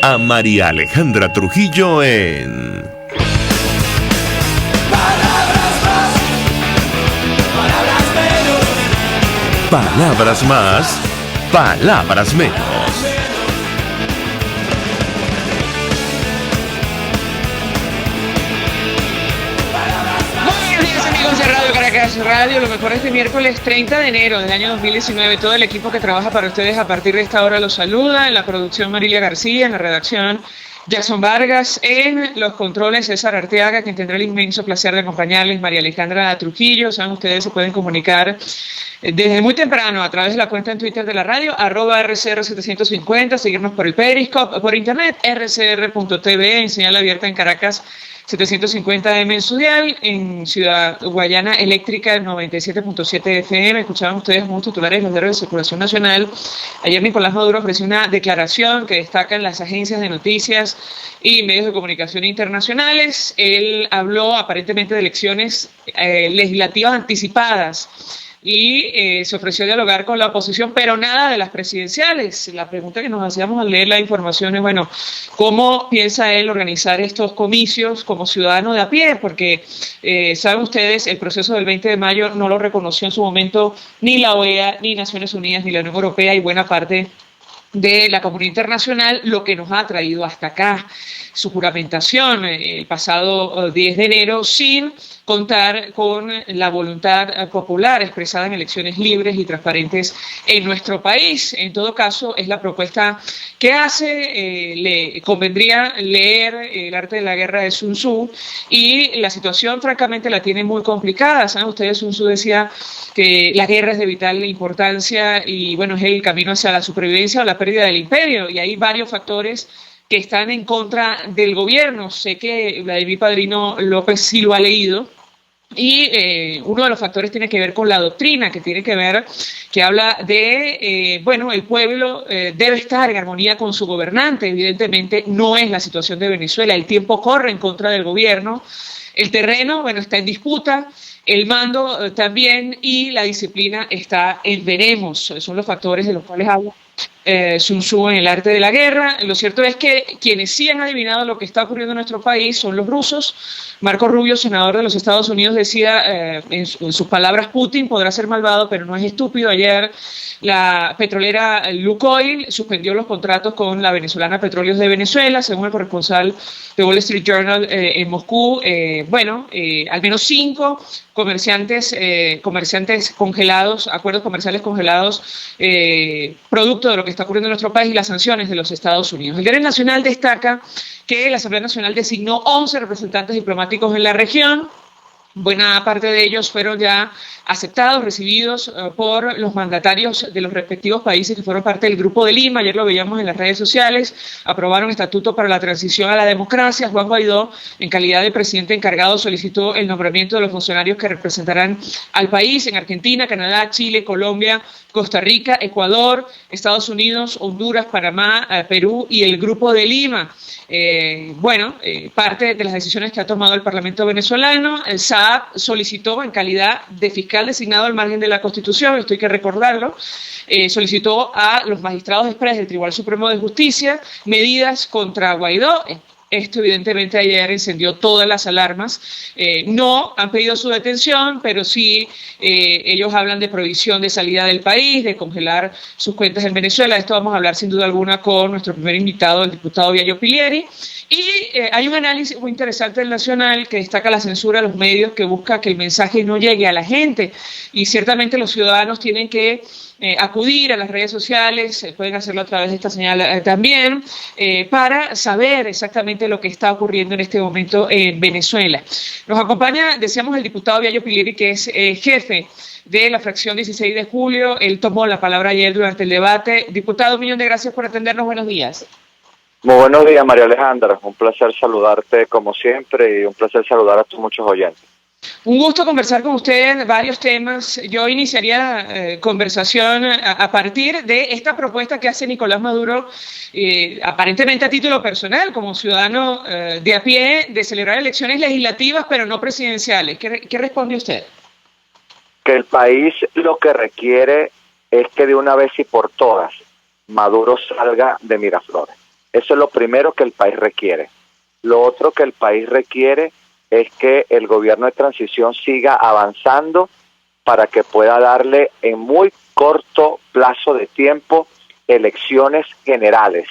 a María Alejandra Trujillo en Palabras más, palabras menos. Palabras más, palabras menos. De Radio Caracas Radio, lo mejor este miércoles 30 de enero del año 2019. Todo el equipo que trabaja para ustedes a partir de esta hora los saluda. En la producción Marilia García, en la redacción Jackson Vargas, en los controles César Arteaga, quien tendrá el inmenso placer de acompañarles, María Alejandra Trujillo. Saben, ustedes se pueden comunicar desde muy temprano a través de la cuenta en Twitter de la radio, @RCR750, seguirnos por el Periscope, por internet, rcr.tv, en señal abierta en Caracas 750M en su dial, en Ciudad Guayana Eléctrica 97.7 FM. Escuchaban ustedes como titulares de los diarios de circulación nacional. Ayer Nicolás Maduro ofreció una declaración que destaca en las agencias de noticias y medios de comunicación internacionales. Él habló aparentemente de elecciones legislativas anticipadas y se ofreció a dialogar con la oposición, pero nada de las presidenciales. La pregunta que nos hacíamos al leer la información es, bueno, ¿cómo piensa él organizar estos comicios como ciudadano de a pie? Porque, saben ustedes, el proceso del 20 de mayo no lo reconoció en su momento ni la OEA, ni Naciones Unidas, ni la Unión Europea y buena parte de la comunidad internacional, lo que nos ha traído hasta acá. Su juramentación el pasado 10 de enero sin contar con la voluntad popular expresada en elecciones libres y transparentes en nuestro país. En todo caso, es la propuesta que hace. Le convendría leer El arte de la guerra de Sun Tzu, y la situación francamente la tiene muy complicada. ¿Saben ustedes? Sun Tzu decía que la guerra es de vital importancia y bueno, es el camino hacia la supervivencia o la pérdida del imperio, y hay varios factores que están en contra del gobierno. Sé que Vladimir Padrino López sí lo ha leído, y uno de los factores tiene que ver con la doctrina, que habla de, bueno, el pueblo debe estar en armonía con su gobernante. Evidentemente no es la situación de Venezuela, el tiempo corre en contra del gobierno, el terreno, bueno, está en disputa, el mando también, y la disciplina está en veremos. Son los factores de los cuales habla Sun Tzu en El arte de la guerra. Lo cierto es que quienes sí han adivinado lo que está ocurriendo en nuestro país son los rusos. Marco Rubio, senador de los Estados Unidos, decía en sus palabras: Putin podrá ser malvado, pero no es estúpido. Ayer la petrolera Lukoil suspendió los contratos con la venezolana Petróleos de Venezuela, según el corresponsal de Wall Street Journal en Moscú. Al menos 5 comerciantes congelados, acuerdos comerciales congelados, producto de lo que está ocurriendo en nuestro país y las sanciones de los Estados Unidos. El Diario Nacional destaca que la Asamblea Nacional designó 11 representantes diplomáticos en la región. Buena parte de ellos fueron ya aceptados, recibidos por los mandatarios de los respectivos países que fueron parte del Grupo de Lima. Ayer lo veíamos en las redes sociales. Aprobaron estatuto para la transición a la democracia. Juan Guaidó, en calidad de presidente encargado, solicitó el nombramiento de los funcionarios que representarán al país en Argentina, Canadá, Chile, Colombia, Costa Rica, Ecuador, Estados Unidos, Honduras, Panamá, Perú y el Grupo de Lima. Parte de las decisiones que ha tomado el Parlamento venezolano. El SAAP solicitó, en calidad de fiscal designado al margen de la Constitución, esto hay que recordarlo, solicitó a los magistrados express del Tribunal Supremo de Justicia medidas contra Guaidó. Esto evidentemente ayer encendió todas las alarmas. No han pedido su detención, pero sí ellos hablan de prohibición de salida del país, de congelar sus cuentas en Venezuela. De esto vamos a hablar sin duda alguna con nuestro primer invitado, el diputado Viallo Pilieri. Y hay un análisis muy interesante del Nacional que destaca la censura a los medios, que busca que el mensaje no llegue a la gente. Y ciertamente los ciudadanos tienen que acudir a las redes sociales, pueden hacerlo a través de esta señal también, para saber exactamente lo que está ocurriendo en este momento en Venezuela. Nos acompaña, decíamos, el diputado Viallo Pilieri, que es jefe de la fracción 16 de julio. Él tomó la palabra ayer durante el debate. Diputado, un millón de gracias por atendernos. Buenos días. Muy buenos días, María Alejandra. Un placer saludarte como siempre y un placer saludar a tus muchos oyentes. Un gusto conversar con usted varios temas. Yo iniciaría conversación a partir de esta propuesta que hace Nicolás Maduro, aparentemente a título personal, como ciudadano de a pie, de celebrar elecciones legislativas pero no presidenciales. ¿Qué responde usted? Que el país lo que requiere es que de una vez y por todas Maduro salga de Miraflores. Eso es lo primero que el país requiere. Lo otro que el país requiere es que el gobierno de transición siga avanzando para que pueda darle en muy corto plazo de tiempo elecciones generales,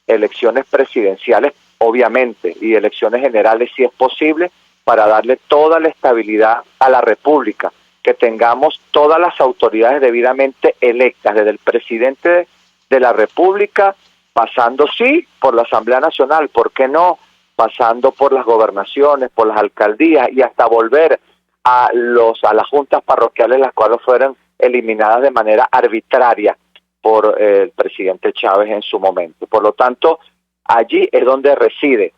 elecciones presidenciales obviamente y elecciones generales si es posible, para darle toda la estabilidad a la República, que tengamos todas las autoridades debidamente electas, desde el presidente de la República, pasando sí por la Asamblea Nacional, ¿por qué no? Pasando por las gobernaciones, por las alcaldías y hasta volver a las juntas parroquiales, las cuales fueron eliminadas de manera arbitraria por el presidente Chávez en su momento. Por lo tanto, allí es donde reside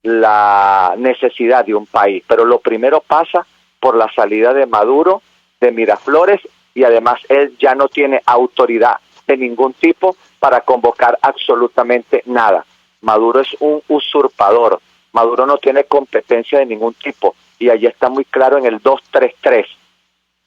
la necesidad de un país, pero lo primero pasa por la salida de Maduro, de Miraflores, y además él ya no tiene autoridad de ningún tipo para convocar absolutamente nada. Maduro es un usurpador, Maduro no tiene competencia de ningún tipo, y allí está muy claro en el 233,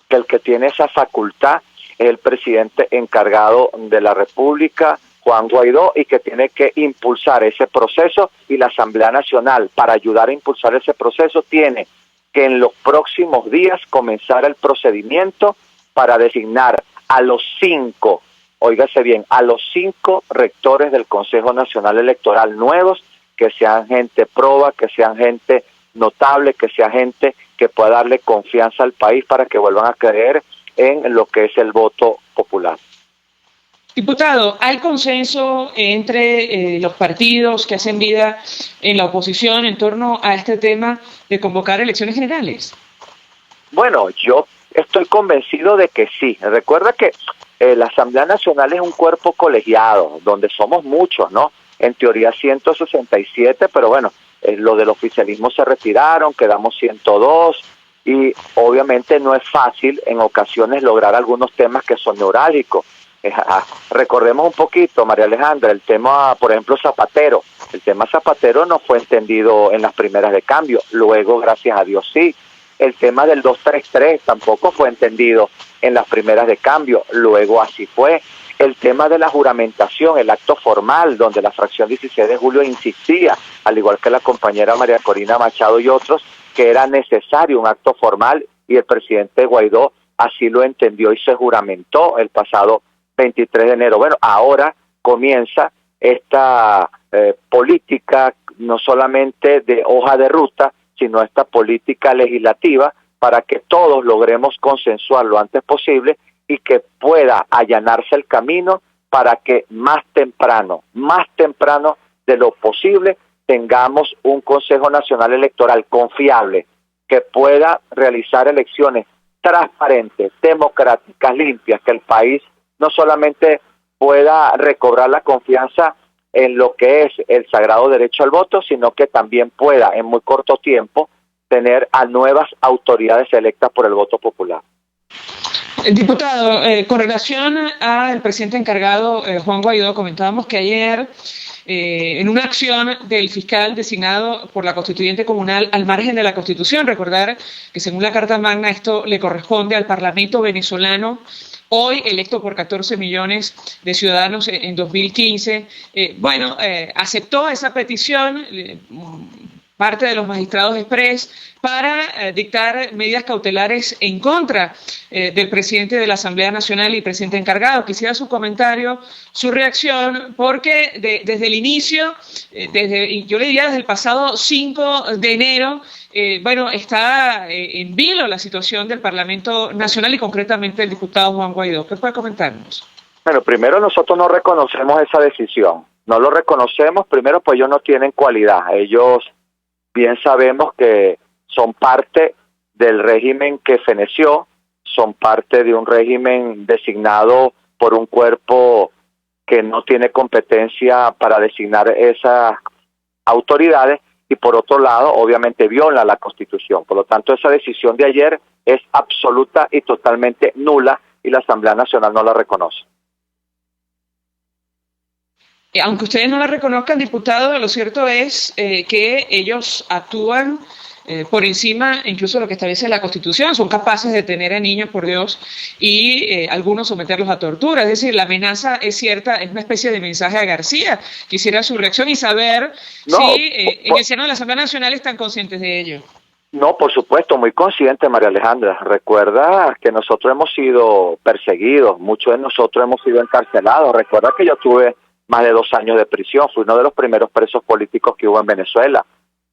que el que tiene esa facultad es el presidente encargado de la República, Juan Guaidó, y que tiene que impulsar ese proceso, y la Asamblea Nacional, para ayudar a impulsar ese proceso, tiene que en los próximos días comenzar el procedimiento para designar a los 5, óigase bien, a los 5 rectores del Consejo Nacional Electoral nuevos, que sean gente proba, que sean gente notable, que sea gente que pueda darle confianza al país para que vuelvan a creer en lo que es el voto popular. Diputado, ¿hay consenso entre los partidos que hacen vida en la oposición en torno a este tema de convocar elecciones generales? Bueno, yo estoy convencido de que sí. Recuerda que la Asamblea Nacional es un cuerpo colegiado, donde somos muchos, ¿no? En teoría 167, pero bueno, los del oficialismo se retiraron, quedamos 102, y obviamente no es fácil en ocasiones lograr algunos temas que son neurálgicos. Recordemos un poquito, María Alejandra, el tema, por ejemplo, Zapatero. El tema Zapatero no fue entendido en las primeras de cambio, luego, gracias a Dios, sí. El tema del 233 tampoco fue entendido en las primeras de cambio, luego así fue. El tema de la juramentación, el acto formal, donde la fracción 16 de julio insistía, al igual que la compañera María Corina Machado y otros, que era necesario un acto formal, y el presidente Guaidó así lo entendió y se juramentó el pasado 23 de enero. Bueno, ahora comienza esta política no solamente de hoja de ruta, sino esta política legislativa para que todos logremos consensuar lo antes posible y que pueda allanarse el camino para que más temprano de lo posible, tengamos un Consejo Nacional Electoral confiable que pueda realizar elecciones transparentes, democráticas, limpias, que el país no solamente pueda recobrar la confianza en lo que es el sagrado derecho al voto, sino que también pueda en muy corto tiempo tener a nuevas autoridades electas por el voto popular. Diputado, con relación al presidente encargado, Juan Guaidó, comentábamos que ayer, en una acción del fiscal designado por la constituyente comunal al margen de la Constitución, recordar que según la Carta Magna esto le corresponde al Parlamento venezolano, hoy electo por 14 millones de ciudadanos en 2015, aceptó esa petición, parte de los magistrados express, para dictar medidas cautelares en contra del presidente de la Asamblea Nacional y presidente encargado. Quisiera su comentario, su reacción, porque desde el inicio, yo le diría desde el pasado 5 de enero, está en vilo la situación del Parlamento Nacional y concretamente el diputado Juan Guaidó. ¿Qué puede comentarnos? Bueno, primero nosotros no reconocemos esa decisión. No lo reconocemos, primero pues ellos no tienen cualidad. Ellos bien sabemos que son parte del régimen que feneció, son parte de un régimen designado por un cuerpo que no tiene competencia para designar esas autoridades, y por otro lado, obviamente viola la Constitución. Por lo tanto, esa decisión de ayer es absoluta y totalmente nula, y la Asamblea Nacional no la reconoce. Aunque ustedes no la reconozcan, diputado, lo cierto es que ellos actúan por encima incluso de lo que establece la Constitución. Son capaces de detener a niños, por Dios, y algunos someterlos a tortura. Es decir, la amenaza es cierta, es una especie de mensaje a García. Quisiera su reacción y saber si en el seno de la Asamblea Nacional están conscientes de ello. No, por supuesto, muy consciente, María Alejandra. Recuerda que nosotros hemos sido perseguidos, muchos de nosotros hemos sido encarcelados. Recuerda que yo tuve más de 2 años de prisión, fui uno de los primeros presos políticos que hubo en Venezuela.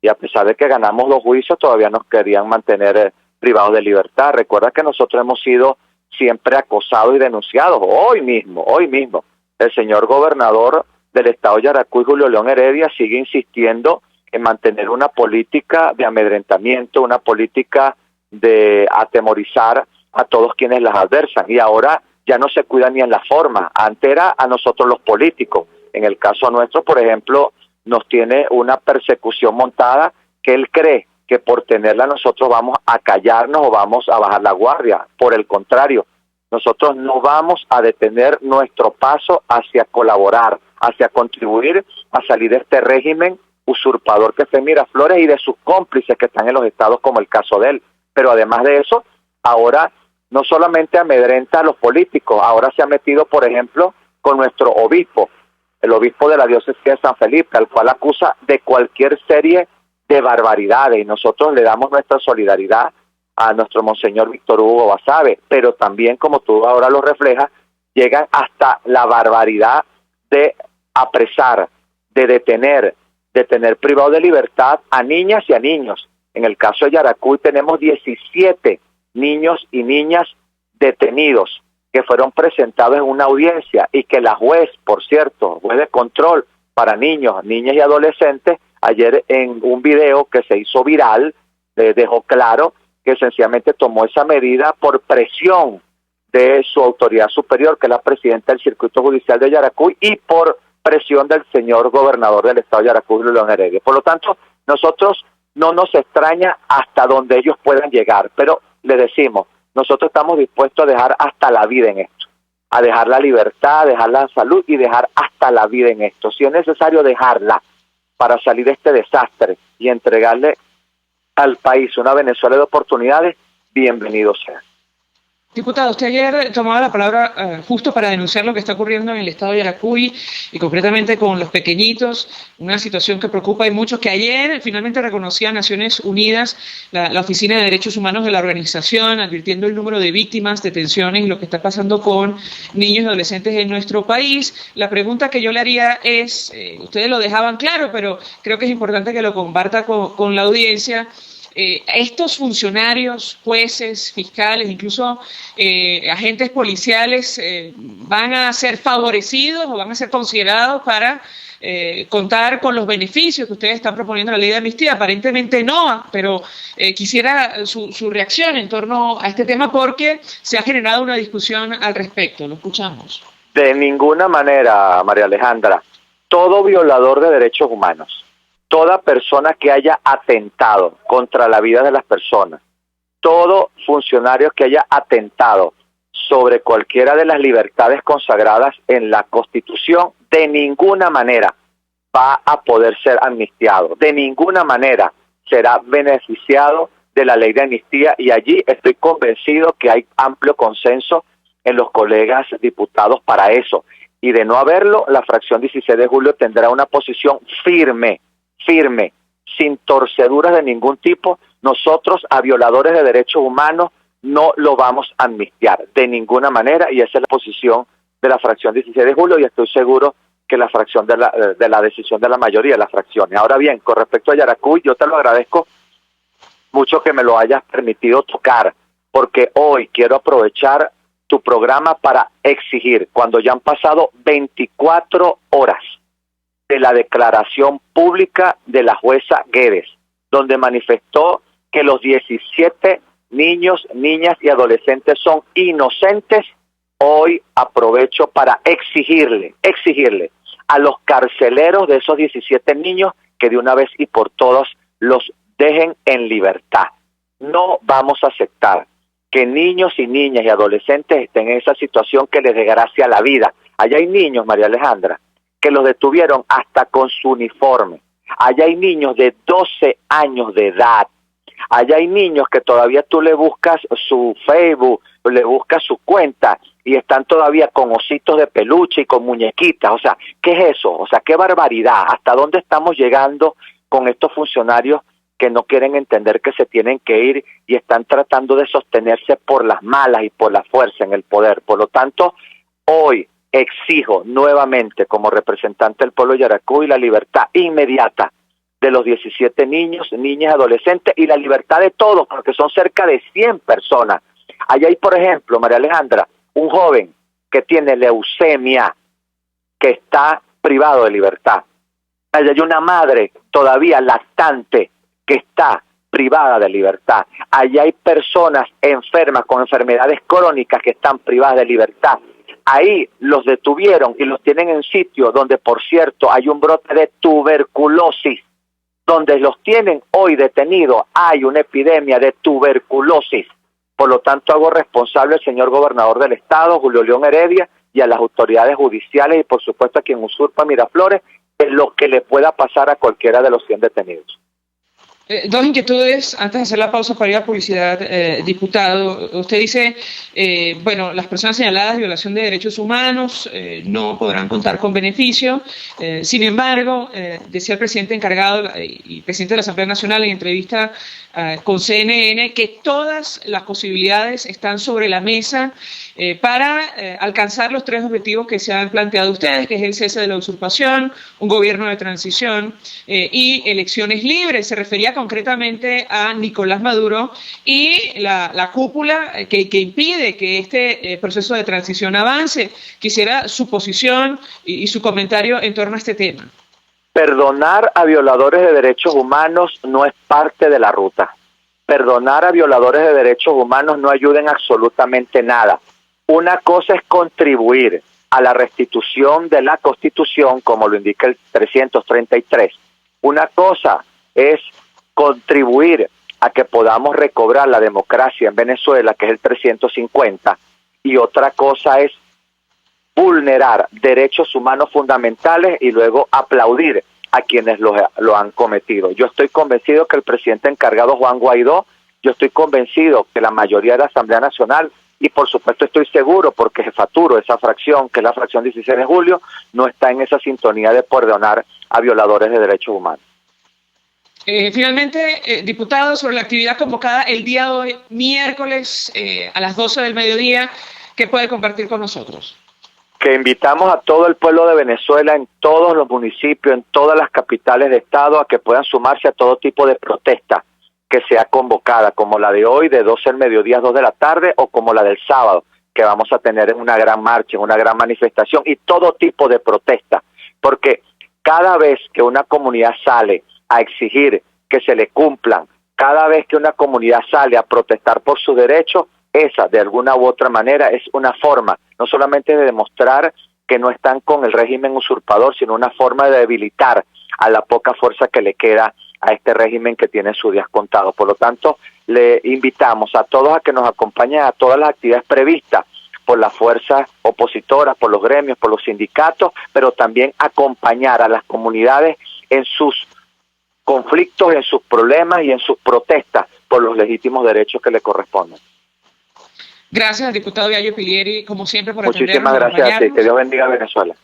Y a pesar de que ganamos 2 juicios, todavía nos querían mantener privados de libertad. Recuerda que nosotros hemos sido siempre acosados y denunciados. Hoy mismo, el señor gobernador del estado de Yaracuy, Julio León Heredia, sigue insistiendo en mantener una política de amedrentamiento, una política de atemorizar a todos quienes las adversan. Y ahora ya no se cuida ni en la forma. Antes era a nosotros los políticos. En el caso nuestro, por ejemplo, nos tiene una persecución montada que él cree que por tenerla nosotros vamos a callarnos o vamos a bajar la guardia. Por el contrario, nosotros no vamos a detener nuestro paso hacia colaborar, hacia contribuir a salir de este régimen usurpador que es Miraflores y de sus cómplices que están en los estados, como el caso de él. Pero además de eso, ahora no solamente amedrenta a los políticos, ahora se ha metido, por ejemplo, con nuestro obispo, el obispo de la diócesis de San Felipe, al cual acusa de cualquier serie de barbaridades, y nosotros le damos nuestra solidaridad a nuestro monseñor Víctor Hugo Basabe, pero también, como tú ahora lo reflejas, llegan hasta la barbaridad de apresar, de detener, de tener privado de libertad a niñas y a niños. En el caso de Yaracuy tenemos 17 niños y niñas detenidos que fueron presentados en una audiencia y que la juez, por cierto, juez de control para niños, niñas y adolescentes, ayer en un video que se hizo viral, dejó claro que sencillamente tomó esa medida por presión de su autoridad superior, que es la presidenta del Circuito Judicial de Yaracuy, y por presión del señor gobernador del estado de Yaracuy, León Heredia. Por lo tanto, nosotros no nos extraña hasta donde ellos puedan llegar, pero le decimos, nosotros estamos dispuestos a dejar hasta la vida en esto, a dejar la libertad, a dejar la salud y dejar hasta la vida en esto. Si es necesario dejarla para salir de este desastre y entregarle al país una Venezuela de oportunidades, bienvenido sea. Diputado, usted ayer tomaba la palabra justo para denunciar lo que está ocurriendo en el estado de Yaracuy y concretamente con los pequeñitos, una situación que preocupa y muchos, que ayer finalmente reconocía a Naciones Unidas, la Oficina de Derechos Humanos de la organización, advirtiendo el número de víctimas, detenciones y lo que está pasando con niños y adolescentes en nuestro país. La pregunta que yo le haría es, ustedes lo dejaban claro, pero creo que es importante que lo comparta con la audiencia. Estos funcionarios, jueces, fiscales, incluso agentes policiales, ¿van a ser favorecidos o van a ser considerados para contar con los beneficios que ustedes están proponiendo en la ley de amnistía? Aparentemente no, pero quisiera su reacción en torno a este tema porque se ha generado una discusión al respecto. Lo escuchamos. De ninguna manera, María Alejandra. Todo violador de derechos humanos, toda persona que haya atentado contra la vida de las personas, todo funcionario que haya atentado sobre cualquiera de las libertades consagradas en la Constitución, de ninguna manera va a poder ser amnistiado, de ninguna manera será beneficiado de la ley de amnistía, y allí estoy convencido que hay amplio consenso en los colegas diputados para eso, y de no haberlo, la fracción 16 de julio tendrá una posición firme, sin torceduras de ningún tipo. Nosotros a violadores de derechos humanos no lo vamos a amnistiar de ninguna manera, y esa es la posición de la fracción 16 de julio, y estoy seguro que la fracción de la decisión de la mayoría de las fracciones. Ahora bien, con respecto a Yaracuy, yo te lo agradezco mucho que me lo hayas permitido tocar, porque hoy quiero aprovechar tu programa para exigir, cuando ya han pasado 24 horas de la declaración pública de la jueza Guedes, donde manifestó que los 17 niños, niñas y adolescentes son inocentes. Hoy aprovecho para exigirle a los carceleros de esos 17 niños que de una vez y por todas los dejen en libertad. No vamos a aceptar que niños y niñas y adolescentes estén en esa situación que les desgracia la vida. Allá hay niños, María Alejandra, que los detuvieron hasta con su uniforme. Allá hay niños de 12 años de edad Allá hay niños que todavía tú le buscas su Facebook, le buscas su cuenta y están todavía con ositos de peluche y con muñequitas. O sea, ¿qué es eso? O sea, qué barbaridad. ¿Hasta dónde estamos llegando con estos funcionarios que no quieren entender que se tienen que ir y están tratando de sostenerse por las malas y por la fuerza en el poder? Por lo tanto, hoy exijo nuevamente como representante del pueblo de Yaracuy la libertad inmediata de los 17 niños, niñas, adolescentes y la libertad de todos, porque son cerca de 100 personas. Allá hay, por ejemplo, María Alejandra, un joven que tiene leucemia, que está privado de libertad. Allá hay una madre todavía lactante que está privada de libertad. Allá hay personas enfermas con enfermedades crónicas que están privadas de libertad. Ahí los detuvieron y los tienen en sitio donde, por cierto, hay un brote de tuberculosis. Donde los tienen hoy detenidos, hay una epidemia de tuberculosis. Por lo tanto, hago responsable al señor gobernador del estado, Julio León Heredia, y a las autoridades judiciales y, por supuesto, a quien usurpa Miraflores, de lo que le pueda pasar a cualquiera de los 100 detenidos. Dos inquietudes antes de hacer la pausa para ir a publicidad, diputado. Usted dice, bueno, las personas señaladas de violación de derechos humanos no podrán contar con beneficio. Sin embargo, decía el presidente encargado y presidente de la Asamblea Nacional en entrevista con CNN que todas las posibilidades están sobre la mesa para alcanzar los 3 objetivos que se han planteado ustedes, que es el cese de la usurpación, un gobierno de transición y elecciones libres. Se refería concretamente a Nicolás Maduro y la cúpula que impide que este proceso de transición avance. Quisiera su posición y su comentario en torno a este tema. Perdonar a violadores de derechos humanos no es parte de la ruta. Perdonar a violadores de derechos humanos no ayuda en absolutamente nada. Una cosa es contribuir a la restitución de la Constitución, como lo indica el 333. Una cosa es contribuir a que podamos recobrar la democracia en Venezuela, que es el 350, y otra cosa es vulnerar derechos humanos fundamentales y luego aplaudir a quienes lo han cometido. Yo estoy convencido que el presidente encargado Juan Guaidó, yo estoy convencido que la mayoría de la Asamblea Nacional, y por supuesto estoy seguro porque jefaturo esa fracción, que es la fracción 16 de julio, no está en esa sintonía de perdonar a violadores de derechos humanos. Finalmente, diputado, sobre la actividad convocada el día de hoy, miércoles, a las 12 del mediodía, ¿qué puede compartir con nosotros? Que invitamos a todo el pueblo de Venezuela, en todos los municipios, en todas las capitales de estado, a que puedan sumarse a todo tipo de protesta que sea convocada, como la de hoy, de 12 del mediodía a 2 de la tarde, o como la del sábado, que vamos a tener en una gran marcha, en una gran manifestación, y todo tipo de protesta, porque cada vez que una comunidad sale a exigir que se le cumplan, cada vez que una comunidad sale a protestar por sus derechos, esa de alguna u otra manera es una forma, no solamente de demostrar que no están con el régimen usurpador, sino una forma de debilitar a la poca fuerza que le queda a este régimen que tiene sus días contados. Por lo tanto, le invitamos a todos a que nos acompañen a todas las actividades previstas por las fuerzas opositoras, por los gremios, por los sindicatos, pero también acompañar a las comunidades en sus conflictos, en sus problemas y en sus protestas por los legítimos derechos que le corresponden. Gracias al diputado Yayo Pilieri, como siempre, por atendernos. Muchísimas gracias a ti, que Dios bendiga a Venezuela.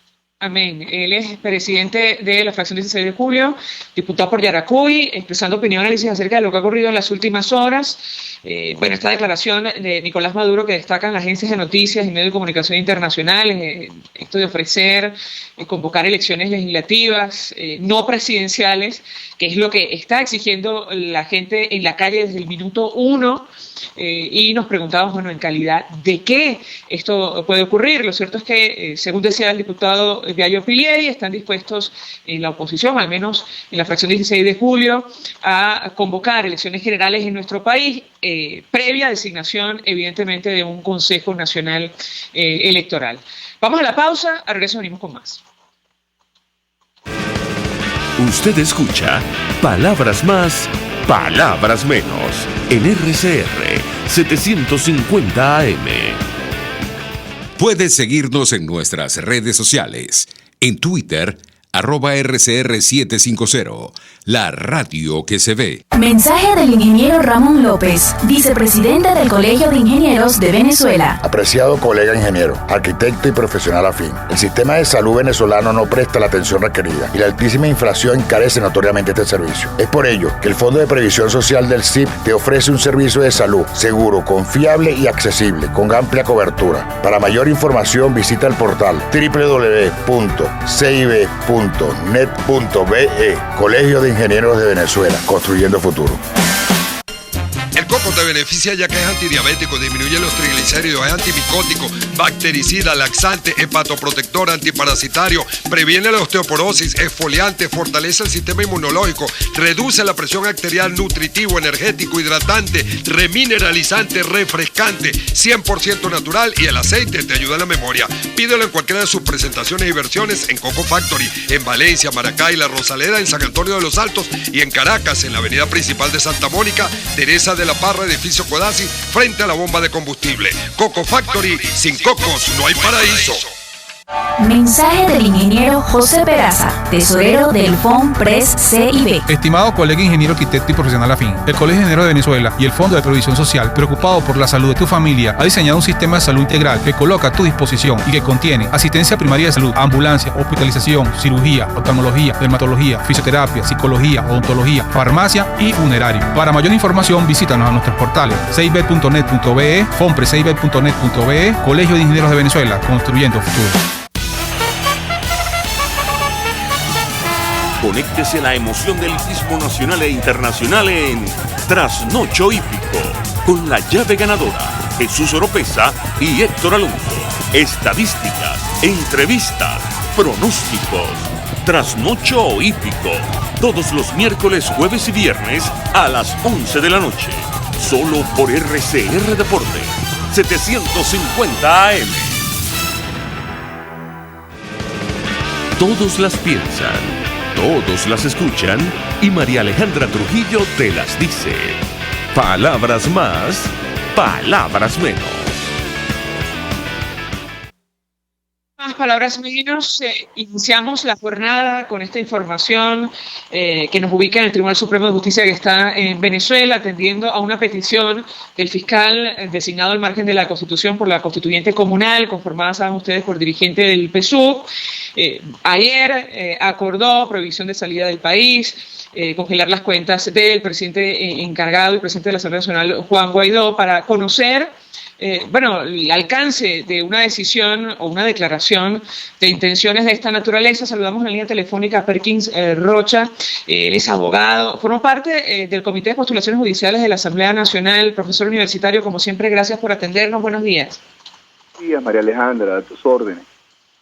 Amén. Él es presidente de la fracción 16 de julio, diputado por Yaracuy, expresando opinión y análisis acerca de lo que ha ocurrido en las últimas horas. Bueno, esta declaración de Nicolás Maduro que destacan agencias de noticias y medios de comunicación internacionales, esto de ofrecer, convocar elecciones legislativas, no presidenciales, que es lo que está exigiendo la gente en la calle desde el minuto 1, y nos preguntamos, bueno, en calidad de qué esto puede ocurrir. Lo cierto es que, según decía el diputado Yayo Pilieri, están dispuestos en la oposición, al menos en la fracción 16 de julio, a convocar elecciones generales en nuestro país, previa designación, evidentemente, de un Consejo Nacional Electoral. Vamos a la pausa, al regreso venimos con más. Usted escucha Palabras Más, Palabras Menos, en RCR 750 AM. Puedes seguirnos en nuestras redes sociales. En Twitter, @RCR750, la radio que se ve. Mensaje del ingeniero Ramón López, vicepresidente del Colegio de Ingenieros de Venezuela. Apreciado colega ingeniero, arquitecto y profesional afín, el sistema de salud venezolano no presta la atención requerida y la altísima inflación encarece notoriamente este servicio. Es por ello que el Fondo de Previsión Social del CIP te ofrece un servicio de salud seguro, confiable y accesible, con amplia cobertura. Para mayor información visita el portal www.cib.net.be. Colegio de Ingenieros de Venezuela, construyendo futuro. El coco te beneficia ya que es antidiabético, disminuye los triglicéridos, es antimicótico, bactericida, laxante, hepatoprotector, antiparasitario, previene la osteoporosis, exfoliante, fortalece el sistema inmunológico, reduce la presión arterial, nutritivo, energético, hidratante, remineralizante, refrescante, 100% natural, y el aceite te ayuda a la memoria. Pídelo en cualquiera de sus presentaciones y versiones en Coco Factory, en Valencia, Maracay, La Rosaleda, en San Antonio de los Altos y en Caracas, en la avenida principal de Santa Mónica, Teresa de la Parra, edificio Codazzi, frente a la bomba de combustible. Coco Factory, sin cocos no hay paraíso. Mensaje del ingeniero José Peraza, tesorero del FONPRES CIB. Estimado colega ingeniero, arquitecto y profesional afín, el Colegio de Ingenieros de Venezuela y el Fondo de Previsión Social, preocupado por la salud de tu familia, ha diseñado un sistema de salud integral que coloca a tu disposición y que contiene asistencia primaria de salud, ambulancia, hospitalización, cirugía, oftalmología, dermatología, fisioterapia, psicología, odontología, farmacia y funerario. Para mayor información, visítanos a nuestros portales cib.net.be, fonprescib.net.be, Colegio de Ingenieros de Venezuela, construyendo futuro. Conéctese a la emoción del hippismo nacional e internacional en Trasnocho Hípico, con la llave ganadora, Jesús Oropesa y Héctor Alonso. Estadísticas, entrevistas, pronósticos. Trasnocho Hípico, todos los miércoles, jueves y viernes a las 11 de la noche. Solo por RCR Deportes, 750 AM. Todos las piensan, todos las escuchan y María Alejandra Trujillo te las dice. Palabras más, palabras menos. Más palabras menos, iniciamos la jornada con esta información que nos ubica en el Tribunal Supremo de Justicia que está en Venezuela, atendiendo a una petición del fiscal designado al margen de la Constitución por la constituyente comunal, conformada, saben ustedes, por dirigente del PSUV. Ayer acordó prohibición de salida del país, congelar las cuentas del presidente encargado y presidente de la Asamblea Nacional, Juan Guaidó, para conocer el alcance de una decisión o una declaración de intenciones de esta naturaleza. Saludamos en la línea telefónica a Perkins Rocha, él es abogado, forma parte del Comité de Postulaciones Judiciales de la Asamblea Nacional, profesor universitario, como siempre, gracias por atendernos, buenos días. Buenos días, María Alejandra, a tus órdenes.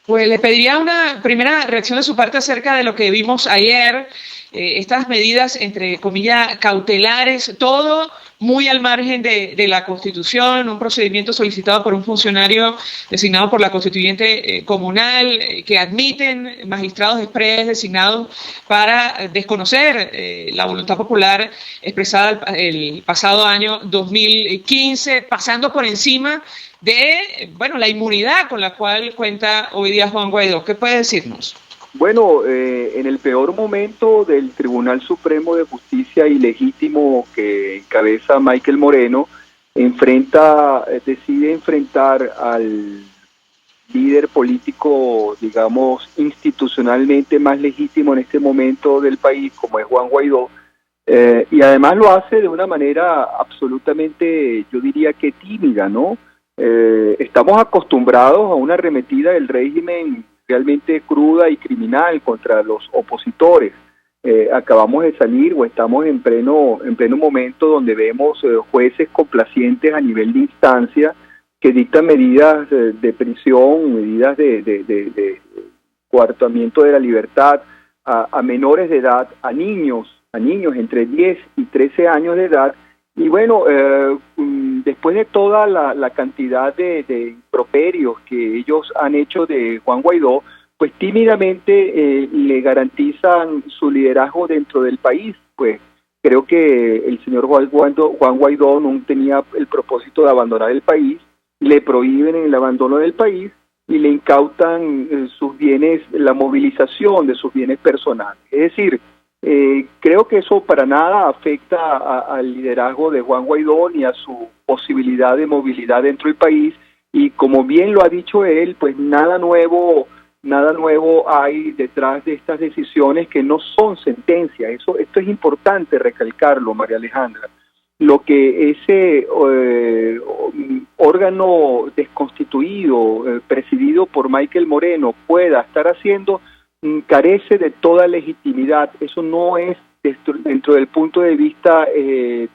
Pues le pediría una primera reacción de su parte acerca de lo que vimos ayer, estas medidas, entre comillas, cautelares, todo muy al margen de la Constitución, un procedimiento solicitado por un funcionario designado por la constituyente comunal, que admiten magistrados expres designados para desconocer la voluntad popular expresada el pasado año 2015, pasando por encima de la inmunidad con la cual cuenta hoy día Juan Guaidó. ¿Qué puede decirnos? Bueno, en el peor momento del Tribunal Supremo de Justicia ilegítimo que encabeza Michael Moreno, decide enfrentar al líder político, digamos, institucionalmente más legítimo en este momento del país, como es Juan Guaidó, y además lo hace de una manera absolutamente, yo diría que tímida, ¿no? Estamos acostumbrados a una arremetida del régimen realmente cruda y criminal contra los opositores. Acabamos de salir o estamos en pleno momento donde vemos jueces complacientes a nivel de instancia que dictan medidas de prisión, medidas de coartamiento de la libertad a menores de edad, a niños entre 10 y 13 años de edad. Y bueno, después de toda la cantidad de improperios que ellos han hecho de Juan Guaidó, pues tímidamente le garantizan su liderazgo dentro del país. Pues creo que el señor Juan Guaidó no tenía el propósito de abandonar el país, le prohíben el abandono del país, y le incautan sus bienes, la movilización de sus bienes personales. Es decir, creo que eso para nada afecta al liderazgo de Juan Guaidó ni a su posibilidad de movilidad dentro del país, y como bien lo ha dicho él, pues nada nuevo hay detrás de estas decisiones que no son sentencias. Esto es importante recalcarlo, María Alejandra. Lo que ese órgano desconstituido, presidido por Michael Moreno, pueda estar haciendo, carece de toda legitimidad. Eso no es dentro del punto de vista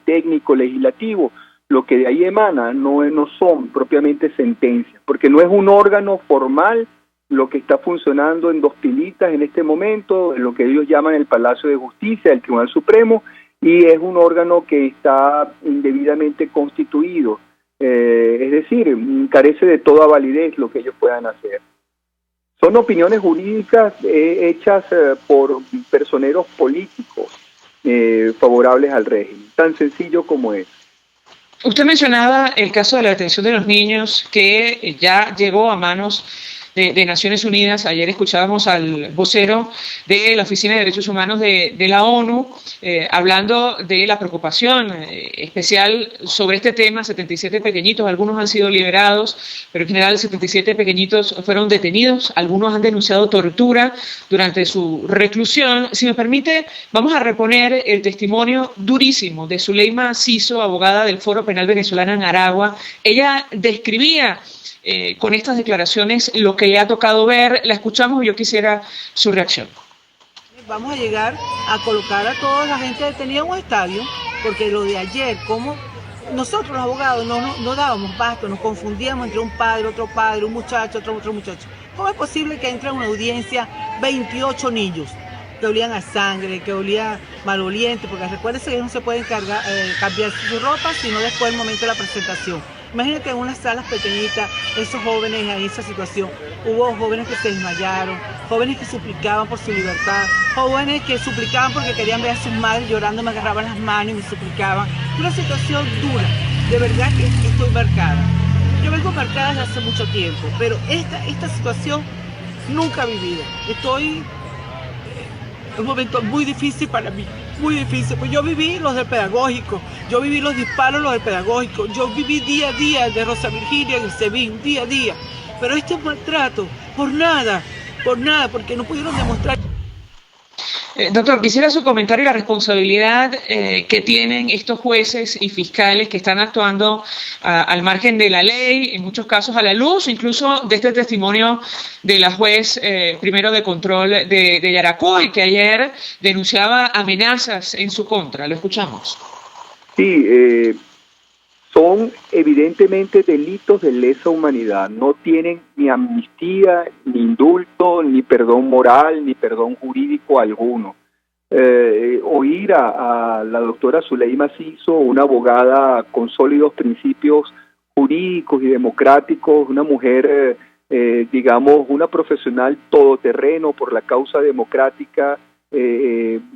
técnico, legislativo. Lo que de ahí emana no son propiamente sentencias, porque no es un órgano formal lo que está funcionando en dos pilitas en este momento, en lo que ellos llaman el Palacio de Justicia, el Tribunal Supremo, y es un órgano que está indebidamente constituido, es decir, carece de toda validez lo que ellos puedan hacer. Son opiniones jurídicas hechas por personeros políticos favorables al régimen, tan sencillo como es. Usted mencionaba el caso de la detención de los niños que ya llegó a manos de Naciones Unidas. Ayer escuchábamos al vocero de la Oficina de Derechos Humanos de la ONU hablando de la preocupación especial sobre este tema. 77 pequeñitos, algunos han sido liberados, pero en general 77 pequeñitos fueron detenidos. Algunos han denunciado tortura durante su reclusión. Si me permite, vamos a reponer el testimonio durísimo de Zuleima Ciso, abogada del Foro Penal Venezolano en Aragua. Ella describía con estas declaraciones lo que le ha tocado ver. La escuchamos y yo quisiera su reacción. Vamos a llegar a colocar a toda la gente detenida en un estadio, porque lo de ayer, como nosotros los abogados no dábamos basto, nos confundíamos entre un padre, un muchacho, otro muchacho. ¿Cómo es posible que entre a una audiencia 28 niños que olían a sangre, que olían maloliente? Porque recuérdense que no se pueden cambiar su ropa, sino después del momento de la presentación. Imagínate en unas salas pequeñitas, esos jóvenes en esa situación. Hubo jóvenes que se desmayaron, jóvenes que suplicaban por su libertad, jóvenes que suplicaban porque querían ver a sus madres llorando, me agarraban las manos y me suplicaban. Una situación dura, de verdad que estoy marcada. Yo vengo marcada desde hace mucho tiempo, pero esta situación nunca vivida. Estoy en un momento muy difícil para mí. Muy difícil, pues yo viví los del pedagógico, yo viví los disparos, los del pedagógico, yo viví día a día el de Rosa Virginia en el SEBIN, día a día, pero este es maltrato, por nada, porque no pudieron demostrar. Doctor, quisiera su comentario y la responsabilidad que tienen estos jueces y fiscales que están actuando al margen de la ley, en muchos casos a la luz, incluso de este testimonio de la juez primero de control de Yaracuy, que ayer denunciaba amenazas en su contra. Lo escuchamos. Sí, son evidentemente delitos de lesa humanidad. No tienen ni amnistía, ni indulto, ni perdón moral, ni perdón jurídico alguno. Oír a la doctora Zuleima Ciso, una abogada con sólidos principios jurídicos y democráticos, una mujer, digamos, una profesional todoterreno por la causa democrática,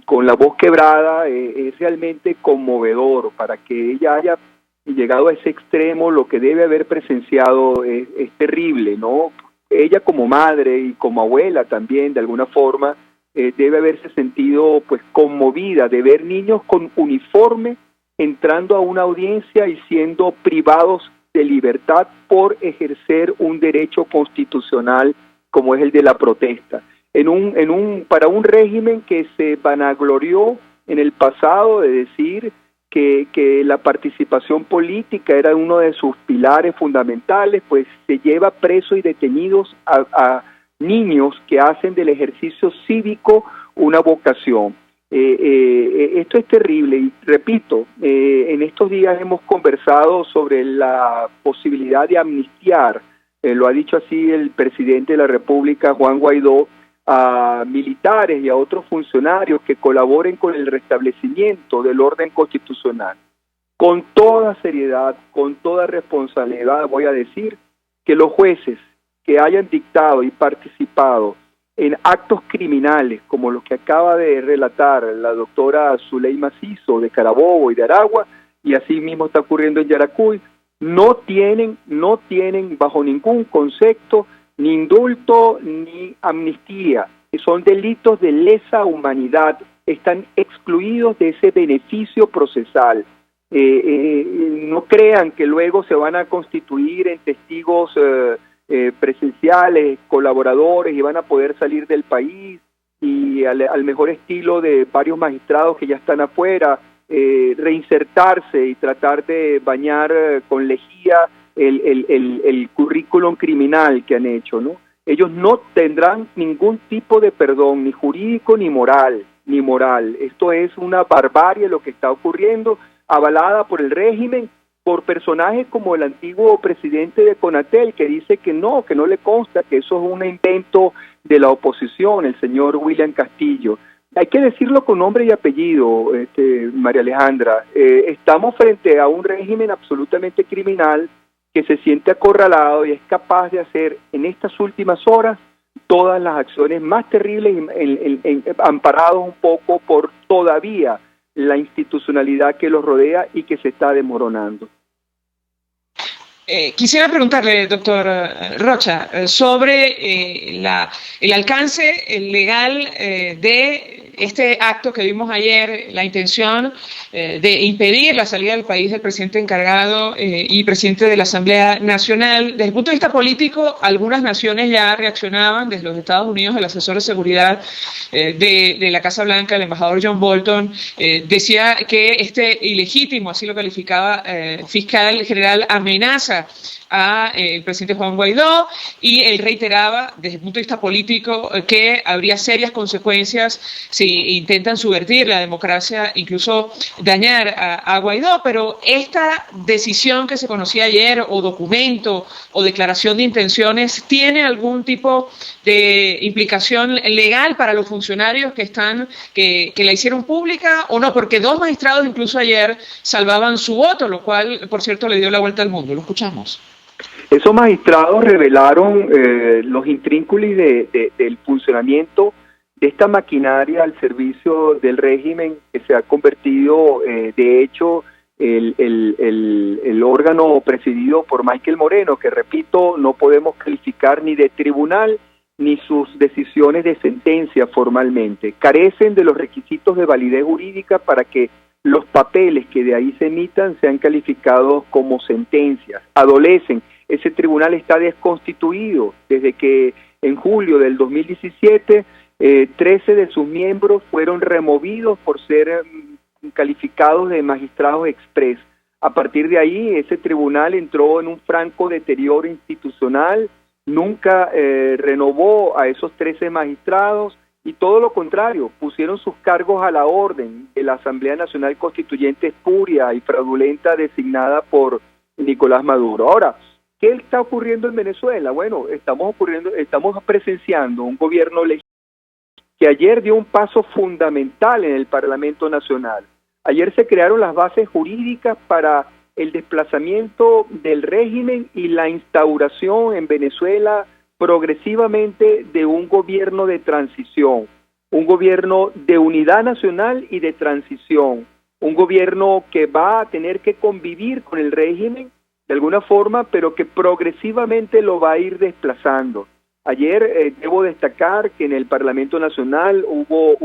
con la voz quebrada, es realmente conmovedor. Para que ella haya llegado a ese extremo, lo que debe haber presenciado es terrible, ¿no? Ella como madre y como abuela también, de alguna forma, debe haberse sentido pues conmovida de ver niños con uniforme entrando a una audiencia y siendo privados de libertad por ejercer un derecho constitucional como es el de la protesta. Para un régimen que se vanaglorió en el pasado de decir que la participación política era uno de sus pilares fundamentales, pues se lleva presos y detenidos a niños que hacen del ejercicio cívico una vocación. Esto es terrible y repito, en estos días hemos conversado sobre la posibilidad de amnistiar, lo ha dicho así el presidente de la República, Juan Guaidó, a militares y a otros funcionarios que colaboren con el restablecimiento del orden constitucional. Con toda seriedad, con toda responsabilidad, voy a decir que los jueces que hayan dictado y participado en actos criminales como los que acaba de relatar la doctora Zuleima Ciso de Carabobo y de Aragua, y así mismo está ocurriendo en Yaracuy, no tienen bajo ningún concepto ni indulto ni amnistía, que son delitos de lesa humanidad, están excluidos de ese beneficio procesal. No crean que luego se van a constituir en testigos presenciales, colaboradores, y van a poder salir del país y al mejor estilo de varios magistrados que ya están afuera, reinsertarse y tratar de bañar con lejía el currículum criminal que han hecho, ¿no? Ellos no tendrán ningún tipo de perdón, ni jurídico ni moral. Esto es una barbarie lo que está ocurriendo, avalada por el régimen, por personajes como el antiguo presidente de Conatel, que dice que no le consta, que eso es un invento de la oposición, el señor William Castillo. Hay que decirlo con nombre y apellido, María Alejandra. Estamos frente a un régimen absolutamente criminal que se siente acorralado y es capaz de hacer en estas últimas horas todas las acciones más terribles, amparados un poco por todavía la institucionalidad que los rodea y que se está desmoronando. Quisiera preguntarle, doctor Rocha, sobre el alcance legal de este acto que vimos ayer, la intención de impedir la salida del país del presidente encargado y presidente de la Asamblea Nacional. Desde el punto de vista político, algunas naciones ya reaccionaban. Desde los Estados Unidos, el asesor de seguridad de la Casa Blanca, el embajador John Bolton, decía que este ilegítimo, así lo calificaba fiscal general, amenaza a el presidente Juan Guaidó, y él reiteraba desde el punto de vista político que habría serias consecuencias si intentan subvertir la democracia, incluso dañar a Guaidó. Pero esta decisión que se conocía ayer, o documento o declaración de intenciones, ¿tiene algún tipo de implicación legal para los funcionarios que la hicieron pública o no? Porque dos magistrados incluso ayer salvaban su voto, lo cual, por cierto, le dio la vuelta al mundo. Lo escuchamos. Esos magistrados revelaron los intrínculos del funcionamiento de esta maquinaria al servicio del régimen, que se ha convertido, de hecho, el órgano presidido por Michael Moreno, que, repito, no podemos calificar ni de tribunal ni sus decisiones de sentencia formalmente. Carecen de los requisitos de validez jurídica para que los papeles que de ahí se emitan sean calificados como sentencias. Adolecen. Ese tribunal está desconstituido desde que en julio del 2017 13 de sus miembros fueron removidos por ser calificados de magistrados express. A partir de ahí, ese tribunal entró en un franco deterioro institucional, nunca renovó a esos 13 magistrados, y todo lo contrario, pusieron sus cargos a la orden de la Asamblea Nacional Constituyente espuria y fraudulenta designada por Nicolás Maduro. Ahora, ¿qué está ocurriendo en Venezuela? Bueno, estamos presenciando un gobierno legítimo que ayer dio un paso fundamental en el Parlamento Nacional. Ayer se crearon las bases jurídicas para el desplazamiento del régimen y la instauración en Venezuela progresivamente de un gobierno de transición, un gobierno de unidad nacional y de transición, un gobierno que va a tener que convivir con el régimen de alguna forma, pero que progresivamente lo va a ir desplazando. Ayer debo destacar que en el Parlamento Nacional hubo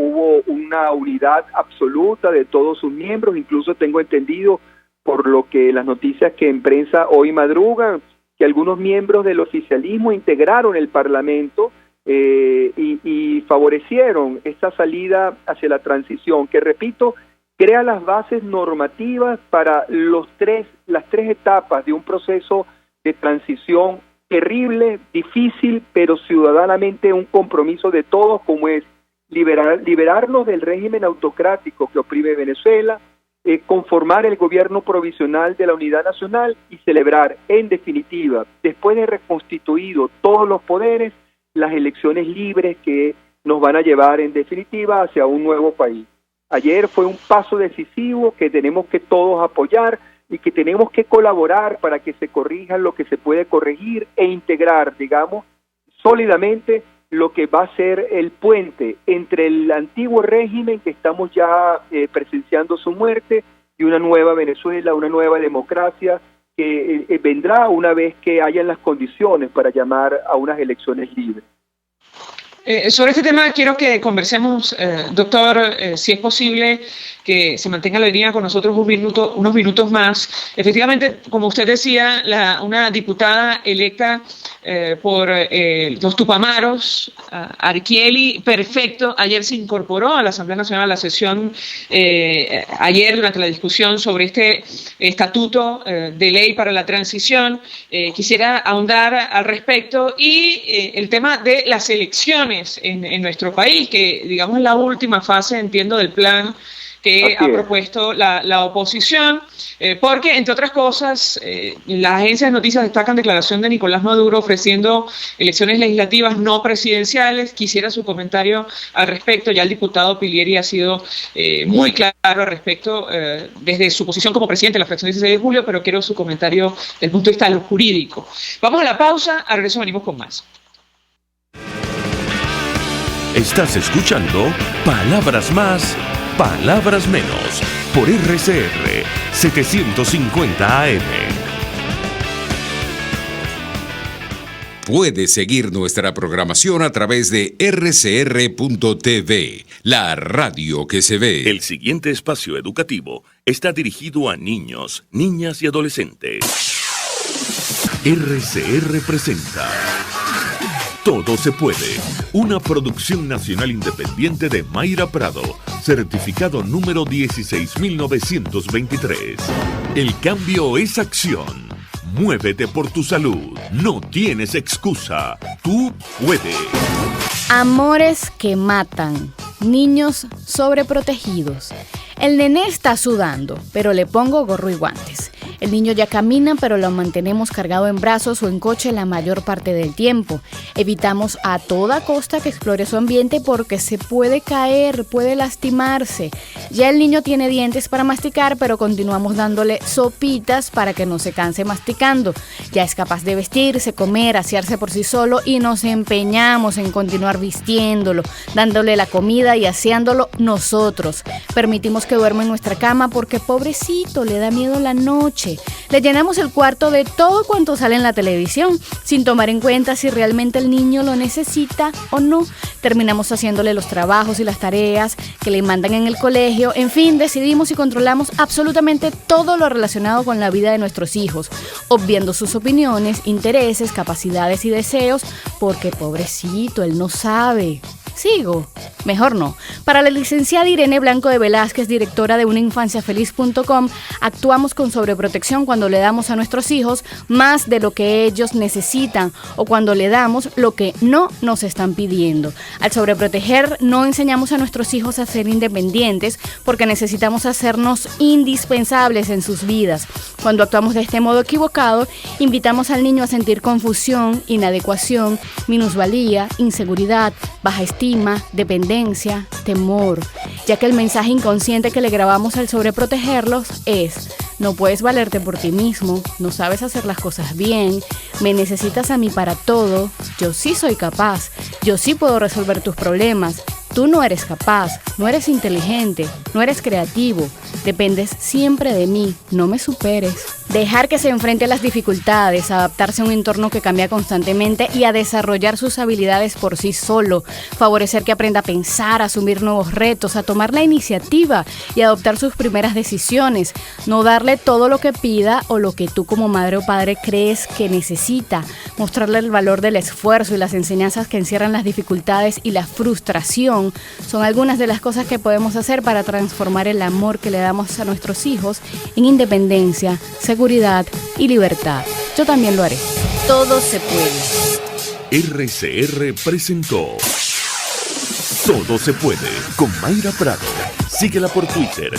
una unidad absoluta de todos sus miembros, incluso tengo entendido por lo que las noticias que en prensa hoy madrugan, que algunos miembros del oficialismo integraron el Parlamento y favorecieron esta salida hacia la transición, que, repito, crea las bases normativas para las tres etapas de un proceso de transición terrible, difícil, pero ciudadanamente un compromiso de todos, como es liberarnos del régimen autocrático que oprime Venezuela, conformar el gobierno provisional de la unidad nacional y celebrar, en definitiva, después de reconstituido todos los poderes, las elecciones libres que nos van a llevar, en definitiva, hacia un nuevo país. Ayer fue un paso decisivo que tenemos que todos apoyar y que tenemos que colaborar para que se corrija lo que se puede corregir e integrar, digamos, sólidamente lo que va a ser el puente entre el antiguo régimen, que estamos ya presenciando su muerte, y una nueva Venezuela, una nueva democracia que vendrá una vez que hayan las condiciones para llamar a unas elecciones libres. Sobre este tema quiero que conversemos, doctor, si es posible que se mantenga la línea con nosotros unos minutos más. Efectivamente, como usted decía, una diputada electa por los Tupamaros, Arquieli, perfecto, ayer se incorporó a la Asamblea Nacional a la sesión, ayer durante la discusión sobre este estatuto de ley para la transición. Quisiera ahondar al respecto y el tema de las elecciones en nuestro país, que digamos es la última fase, entiendo, del plan que ha propuesto la oposición, porque, entre otras cosas, las agencias de noticias destacan declaración de Nicolás Maduro ofreciendo elecciones legislativas no presidenciales. Quisiera su comentario al respecto. Ya el diputado Pilieri ha sido muy claro al respecto desde su posición como presidente de la fracción 16 de julio, pero quiero su comentario desde el punto de vista de lo jurídico. Vamos a la pausa, al regreso venimos con más. Estás escuchando Palabras Más, Palabras Menos, por RCR 750 AM. Puedes seguir nuestra programación a través de rcr.tv, la radio que se ve. El siguiente espacio educativo está dirigido a niños, niñas y adolescentes. RCR presenta Todo se puede, una producción nacional independiente de Mayra Prado, certificado número 16923. El cambio es acción. Muévete por tu salud. No tienes excusa. Tú puedes. Amores que matan. Niños sobreprotegidos. El nené está sudando, pero le pongo gorro y guantes. El niño ya camina, pero lo mantenemos cargado en brazos o en coche la mayor parte del tiempo. Evitamos a toda costa que explore su ambiente porque se puede caer, puede lastimarse. Ya el niño tiene dientes para masticar, pero continuamos dándole sopitas para que no se canse masticando. Ya es capaz de vestirse, comer, asearse por sí solo y nos empeñamos en continuar vistiéndolo, dándole la comida y aseándolo nosotros. Permitimos que duerma en nuestra cama porque pobrecito, le da miedo la noche. Le llenamos el cuarto de todo cuanto sale en la televisión, sin tomar en cuenta si realmente el niño lo necesita o no. Terminamos haciéndole los trabajos y las tareas que le mandan en el colegio. En fin, decidimos y controlamos absolutamente todo lo relacionado con la vida de nuestros hijos, obviando sus opiniones, intereses, capacidades y deseos, porque pobrecito, él no sabe. ¿Sigo? Mejor no. Para la licenciada Irene Blanco de Velázquez, directora de unainfanciafeliz.com, actuamos con sobreprotección cuando le damos a nuestros hijos más de lo que ellos necesitan o cuando le damos lo que no nos están pidiendo. Al sobreproteger, no enseñamos a nuestros hijos a ser independientes porque necesitamos hacernos indispensables en sus vidas. Cuando actuamos de este modo equivocado, invitamos al niño a sentir confusión, inadecuación, minusvalía, inseguridad, baja estima, dependencia, temor, ya que el mensaje inconsciente que le grabamos al sobreprotegerlos es: no puedes valerte por ti mismo, no sabes hacer las cosas bien, me necesitas a mí para todo, yo sí soy capaz, yo sí puedo resolver tus problemas, tú no eres capaz, no eres inteligente, no eres creativo, dependes siempre de mí, no me superes. Dejar que se enfrente a las dificultades, adaptarse a un entorno que cambia constantemente y a desarrollar sus habilidades por sí solo, favorecer que aprenda a pensar, a asumir nuevos retos, a tomar la iniciativa y a adoptar sus primeras decisiones, no darle todo lo que pida o lo que tú como madre o padre crees que necesita, mostrarle el valor del esfuerzo y las enseñanzas que encierran las dificultades y la frustración, son algunas de las cosas que podemos hacer para transformar el amor que le damos a nuestros hijos en independencia, seguridad y libertad. Yo también lo haré. Todo se puede. RCR presentó Todo se puede con Mayra Prado. Síguela por Twitter,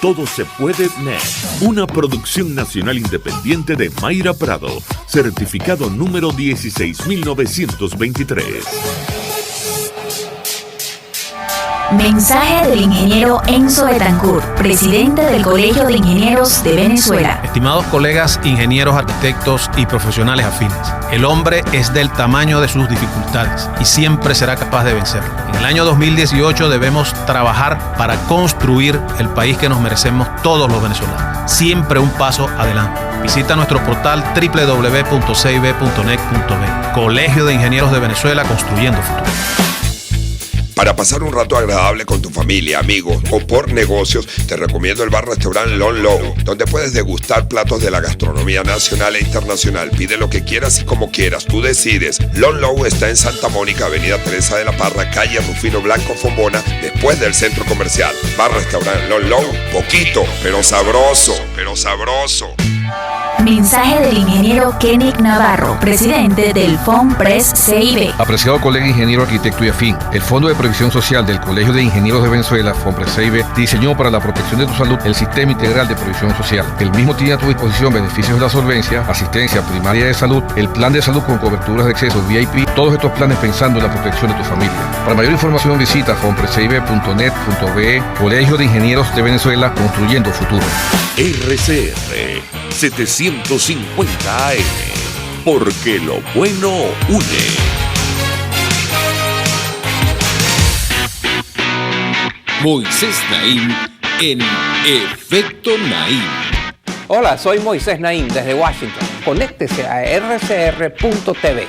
@todosepuedenet. Una producción nacional independiente de Mayra Prado, certificado número 16923. Mensaje del ingeniero Enzo Betancourt, presidente del Colegio de Ingenieros de Venezuela. Estimados colegas, ingenieros, arquitectos y profesionales afines, el hombre es del tamaño de sus dificultades y siempre será capaz de vencerlo. En el año 2018 debemos trabajar para construir el país que nos merecemos todos los venezolanos. Siempre un paso adelante. Visita nuestro portal www.cib.net.be. Colegio de Ingenieros de Venezuela, construyendo futuro. Para pasar un rato agradable con tu familia, amigos o por negocios, te recomiendo el bar-restaurante Lon Low, donde puedes degustar platos de la gastronomía nacional e internacional. Pide lo que quieras y como quieras, tú decides. Lon Low está en Santa Mónica, Avenida Teresa de la Parra, calle Rufino Blanco Fombona, después del centro comercial. Bar-restaurante Lon Low, poquito, pero sabroso, Mensaje del ingeniero Kenick Navarro, presidente del FOMPRES CIB. Apreciado colega ingeniero, arquitecto y afín, el Fondo de Previsión Social del Colegio de Ingenieros de Venezuela, FOMPRES CIB, diseñó para la protección de tu salud el Sistema Integral de Previsión Social. El mismo tiene a tu disposición beneficios de la solvencia, asistencia primaria de salud, el plan de salud con coberturas de acceso VIP, todos estos planes pensando en la protección de tu familia. Para mayor información visita fomprescib.net.be. Colegio de Ingenieros de Venezuela, construyendo futuro. RCR 750 AM, porque lo bueno une. Moisés Naim en Efecto Naim. Hola, soy Moisés Naim desde Washington. Conéctese a rcr.tv.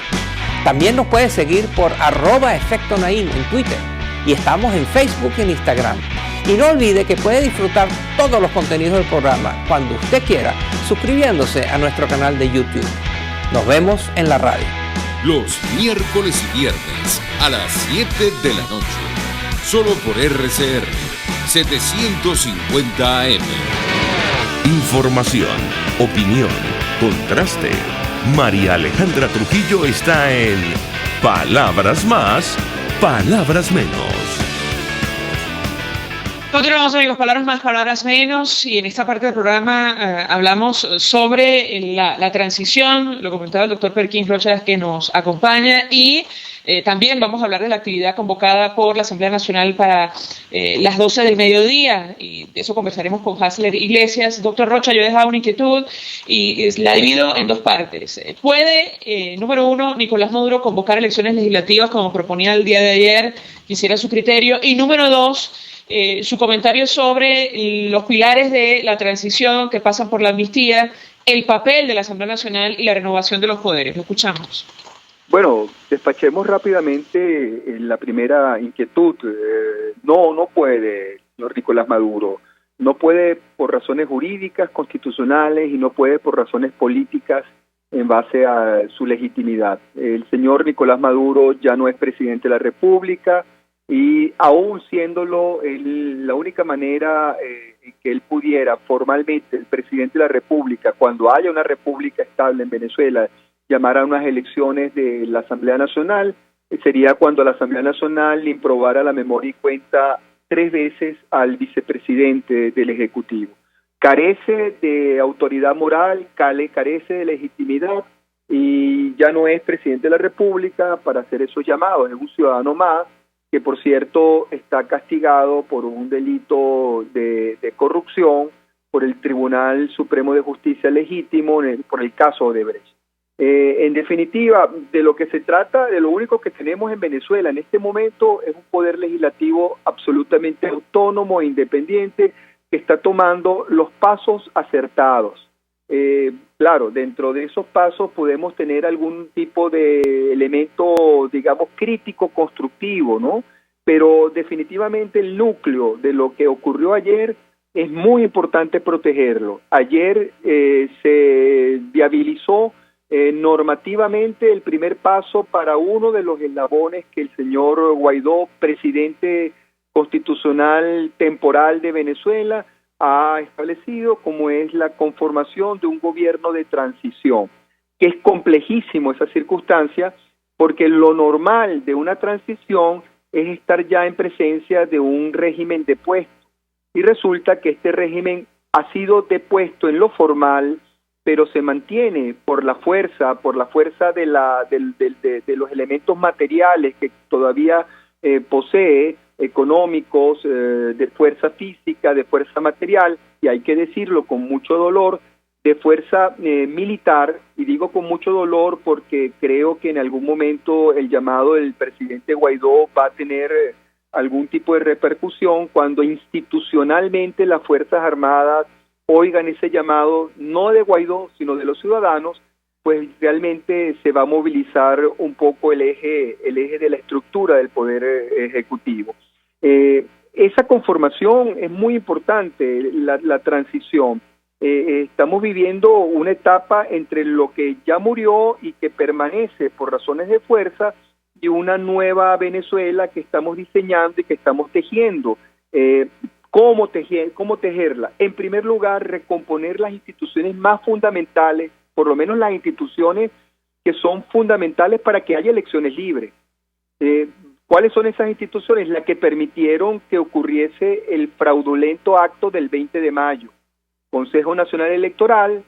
También nos puede seguir por @Efecto Naim en Twitter. Y estamos en Facebook y en Instagram. Y no olvide que puede disfrutar todos los contenidos del programa cuando usted quiera, suscribiéndose a nuestro canal de YouTube. Nos vemos en la radio. Los miércoles y viernes a las 7 de la noche. Solo por RCR 750 AM. Información, opinión, contraste. María Alejandra Trujillo está en Palabras Más, Palabras Menos. Continuamos, amigos, palabras más, palabras menos, y en esta parte del programa hablamos sobre la transición, lo comentaba el doctor Perkins Rocha, que nos acompaña, y también vamos a hablar de la actividad convocada por la Asamblea Nacional para las 12 del mediodía, y de eso conversaremos con Hasler Iglesias. Doctor Rocha, yo he dejado una inquietud y la divido en dos partes. ¿Puede, número uno, Nicolás Maduro convocar elecciones legislativas como proponía el día de ayer? Quisiera su criterio. Y número dos, su comentario sobre los pilares de la transición que pasan por la amnistía, el papel de la Asamblea Nacional y la renovación de los poderes. Lo escuchamos. Bueno, despachemos rápidamente la primera inquietud. No puede, señor Nicolás Maduro. No puede por razones jurídicas, constitucionales, y no puede por razones políticas en base a su legitimidad. El señor Nicolás Maduro ya no es presidente de la República, y aún siéndolo, la única manera en que él pudiera formalmente, el presidente de la República, cuando haya una república estable en Venezuela, llamar a unas elecciones de la Asamblea Nacional, sería cuando la Asamblea Nacional le improbara la memoria y cuenta 3 veces al vicepresidente del Ejecutivo. Carece de autoridad moral, carece de legitimidad, y ya no es presidente de la República para hacer esos llamados, es un ciudadano más, que por cierto está castigado por un delito de corrupción por el Tribunal Supremo de Justicia Legítimo por el caso Odebrecht. En definitiva, de lo que se trata, de lo único que tenemos en Venezuela en este momento es un poder legislativo absolutamente autónomo e independiente que está tomando los pasos acertados. Claro, dentro de esos pasos podemos tener algún tipo de elemento, digamos, crítico, constructivo, ¿no? Pero definitivamente el núcleo de lo que ocurrió ayer es muy importante protegerlo. Ayer se viabilizó normativamente el primer paso para uno de los eslabones que el señor Guaidó, presidente constitucional temporal de Venezuela, ha establecido, como es la conformación de un gobierno de transición, que es complejísimo esa circunstancia, porque lo normal de una transición es estar ya en presencia de un régimen depuesto, y resulta que este régimen ha sido depuesto en lo formal, pero se mantiene por la fuerza de los elementos materiales que todavía posee, económicos, de fuerza física, de fuerza material, y hay que decirlo con mucho dolor, de fuerza militar, y digo con mucho dolor porque creo que en algún momento el llamado del presidente Guaidó va a tener algún tipo de repercusión cuando institucionalmente las Fuerzas Armadas oigan ese llamado, no de Guaidó, sino de los ciudadanos, pues realmente se va a movilizar un poco el eje de la estructura del Poder Ejecutivo. Esa conformación es muy importante, la transición. Estamos viviendo una etapa entre lo que ya murió y que permanece por razones de fuerza y una nueva Venezuela que estamos diseñando y que estamos tejiendo. ¿Cómo tejerla? En primer lugar, recomponer las instituciones más fundamentales, por lo menos las instituciones que son fundamentales para que haya elecciones libres. ¿Cuáles son esas instituciones? Las que permitieron que ocurriese el fraudulento acto del 20 de mayo. Consejo Nacional Electoral,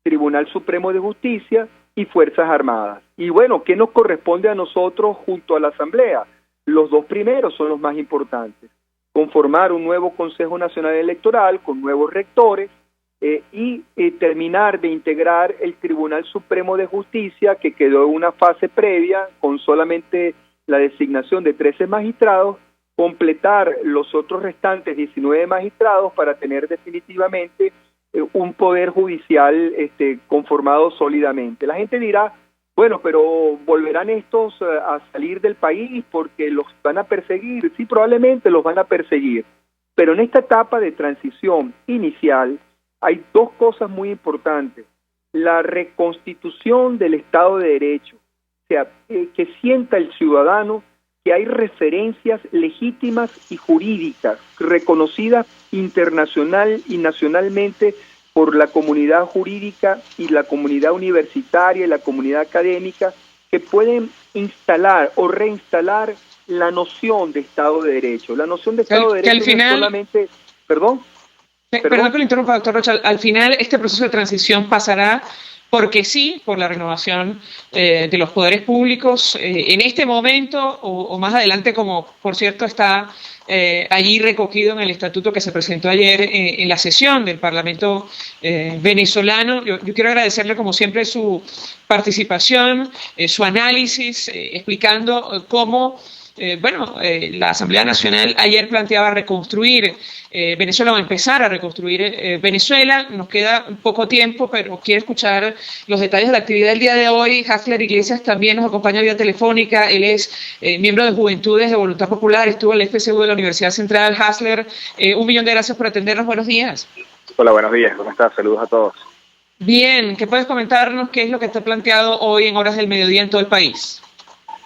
Tribunal Supremo de Justicia y Fuerzas Armadas. Y bueno, ¿qué nos corresponde a nosotros junto a la Asamblea? Los dos primeros son los más importantes. Conformar un nuevo Consejo Nacional Electoral con nuevos rectores y terminar de integrar el Tribunal Supremo de Justicia, que quedó en una fase previa con solamente la designación de 13 magistrados, completar los otros restantes 19 magistrados para tener definitivamente un poder judicial conformado sólidamente. La gente dirá, bueno, pero ¿volverán estos a salir del país porque los van a perseguir? Sí, probablemente los van a perseguir, pero en esta etapa de transición inicial hay dos cosas muy importantes. La reconstitución del Estado de Derecho, o sea, que sienta el ciudadano que hay referencias legítimas y jurídicas reconocidas internacional y nacionalmente por la comunidad jurídica y la comunidad universitaria y la comunidad académica que pueden instalar o reinstalar la noción de Estado de Derecho. La noción de Estado de Derecho al final, no es solamente... ¿Perdón? Perdón que lo interrumpa, doctor Rocha. Al final este proceso de transición pasará porque sí, por la renovación de los poderes públicos en este momento o más adelante, como por cierto está allí recogido en el estatuto que se presentó ayer en la sesión del Parlamento venezolano. Yo quiero agradecerle como siempre su participación, su análisis, explicando cómo la Asamblea Nacional ayer planteaba reconstruir Venezuela o empezar a reconstruir Venezuela. Nos queda poco tiempo, pero quiero escuchar los detalles de la actividad del día de hoy. Hasler Iglesias también nos acompaña vía telefónica. Él es miembro de Juventudes de Voluntad Popular, estuvo en el FCU de la Universidad Central. Hasler, 1.000.000 de gracias por atendernos. Buenos días. Hola, buenos días. ¿Cómo estás? Saludos a todos. Bien, ¿qué puedes comentarnos? ¿Qué es lo que está planteado hoy en horas del mediodía en todo el país?